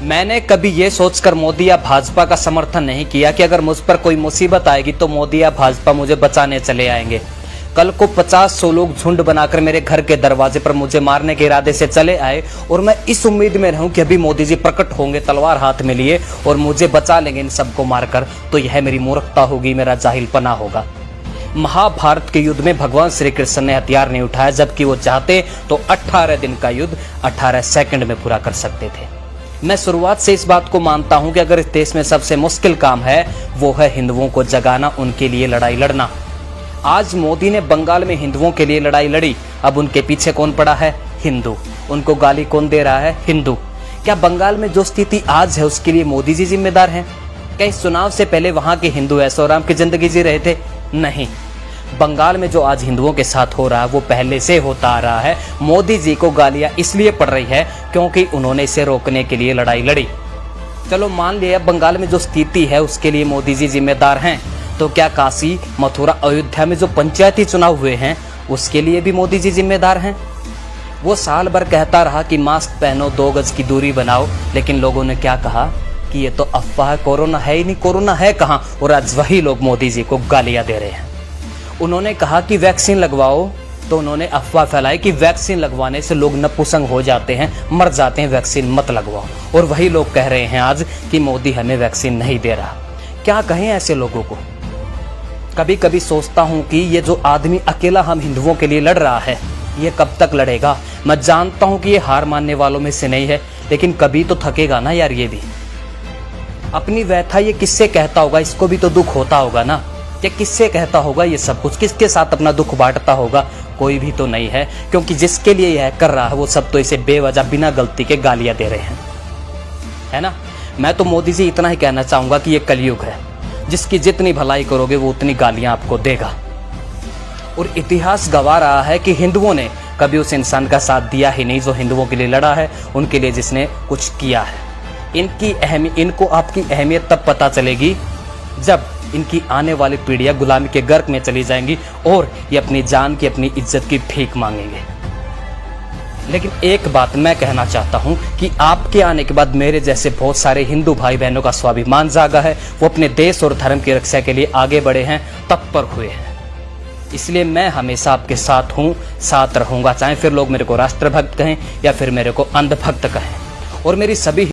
मैंने कभी ये सोचकर मोदी या भाजपा का समर्थन नहीं किया कि अगर मुझ पर कोई मुसीबत आएगी तो मोदी या भाजपा मुझे बचाने चले आएंगे। कल को 50-100 लोग झुंड बनाकर मेरे घर के दरवाजे पर मुझे मारने के इरादे से चले आए और मैं इस उम्मीद में रहूं कि अभी मोदी जी प्रकट होंगे तलवार हाथ में लिए और मुझे बचा लेंगे इन सबको मारकर, तो यह मेरी मूर्खता होगी, मेरा जाहिलपना होगा। महाभारत के युद्ध में भगवान श्री कृष्ण ने हथियार नहीं उठाया, जबकि वो चाहते तो 18 दिन का युद्ध 18 सेकंड में पूरा कर सकते थे। मैं शुरुआत से इस बात को मानता हूं कि अगर इस देश में सबसे मुश्किल काम है वो है हिंदुओं को जगाना, उनके लिए लड़ाई लड़ना। आज मोदी ने बंगाल में हिंदुओं के लिए लड़ाई लड़ी, अब उनके पीछे कौन पड़ा है? हिंदू। उनको गाली कौन दे रहा है? हिंदू। क्या बंगाल में जो स्थिति आज है उसके लिए मोदी जी जिम्मेदार हैं? क्या इस चुनाव से पहले वहां के हिंदू ऐशो आराम की जिंदगी जी रहे थे? नहीं। बंगाल में जो आज हिंदुओं के साथ हो रहा है वो पहले से होता आ रहा है। मोदी जी को गालियां इसलिए पड़ रही है क्योंकि उन्होंने इसे रोकने के लिए लड़ाई लड़ी। चलो मान लिया बंगाल में जो स्थिति है उसके लिए मोदी जी जिम्मेदार हैं, तो क्या काशी, मथुरा, अयोध्या में जो पंचायती चुनाव हुए हैं उसके लिए भी मोदी जी जिम्मेदार हैं? वो साल भर कहता रहा कि मास्क पहनो, 2 गज की दूरी बनाओ, लेकिन लोगों ने क्या कहा कि ये तो अफवाह है, कोरोना है ही नहीं। कोरोना है कहाँ? और आज वही लोग मोदी जी को गालियां दे रहे हैं। उन्होंने कहा कि वैक्सीन लगवाओ, तो उन्होंने अफवाह फैलाई कि वैक्सीन लगवाने से लोग नपुंसक हो जाते हैं, मर जाते हैं, वैक्सीन मत लगवाओ। और वही लोग कह रहे हैं आज कि मोदी हमें वैक्सीन नहीं दे रहा। क्या कहें ऐसे लोगों को? कभी कभी सोचता हूं कि ये जो आदमी अकेला हम हिंदुओं के लिए लड़ रहा है ये कब तक लड़ेगा? मैं जानता हूं कि ये हार मानने वालों में से नहीं है, लेकिन कभी तो थकेगा ना यार। ये भी अपनी व्यथा ये किससे कहता होगा? इसको भी तो दुख होता होगा ना। ये किससे कहता होगा? ये सब कुछ किसके साथ अपना दुख बांटता होगा? कोई भी तो नहीं है, क्योंकि जिसके लिए यह कर रहा है वो सब तो इसे बेवजह बिना गलती के गालियां दे रहे हैं, है ना। मैं तो मोदी जी इतना ही कहना चाहूंगा कि ये कलयुग है, जिसकी जितनी भलाई करोगे वो उतनी गालियां आपको देगा। और इतिहास गवाह रहा है कि हिंदुओं ने कभी उस इंसान का साथ दिया ही नहीं जो हिंदुओं के लिए लड़ा है, उनके लिए जिसने कुछ किया है। इनको आपकी अहमियत तब पता चलेगी जब इनकी आने वाली पीढ़ियां गुलामी के गर्क में चली जाएंगी और ये अपनी जान की, अपनी इज्जत की भीख मांगेंगे। लेकिन एक बात मैं कहना चाहता हूं कि आपके आने के बाद मेरे जैसे बहुत सारे हिंदू भाई बहनों का स्वाभिमान जागा है, वो अपने देश और धर्म की रक्षा के लिए आगे बढ़े हैं, तत्पर हुए हैं। इसलिए मैं हमेशा आपके साथ हूं, साथ रहूंगा, चाहे फिर लोग मेरे को राष्ट्रभक्त कहें या फिर मेरे को अंधभक्त कहें। और मेरी सभी